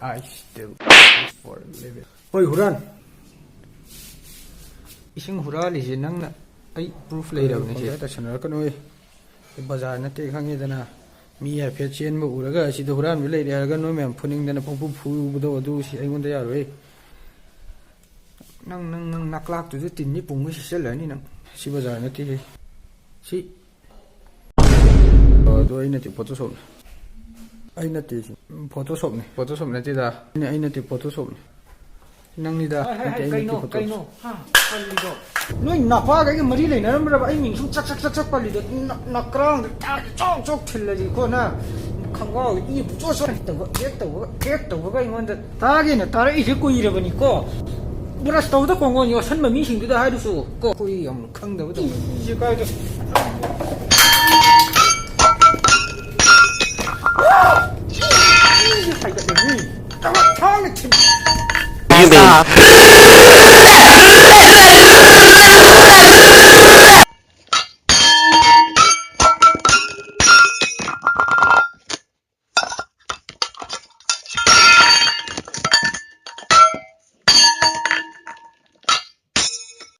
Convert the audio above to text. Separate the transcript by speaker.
Speaker 1: I still fight for a living. Oi, Huran. Ising huralise nangna ai proof leirabne se ta sanarakanoi bazar na te khangedana mi ya phe chen bu uraga si do huran bi leire araga noi mem phuning dana phu budo adu si aingonda yaroi nang naklak tu tin ni pung si selani nang si bazar na te si do ai na ti photoshop ai na ti photoshop na ti da ai na ti photoshop nang ni da
Speaker 2: kaino ha palido noi napa ga mari le na mara ai ming sum chak palido nakrang ta chok thilli ko na khangwa i cho so to ga ingon da ta ge na ta i ko i rabani ko bura sto da ko ngon yo san ma mi sing da ha du su ko ko i yam khang da ba ji ka da Stop.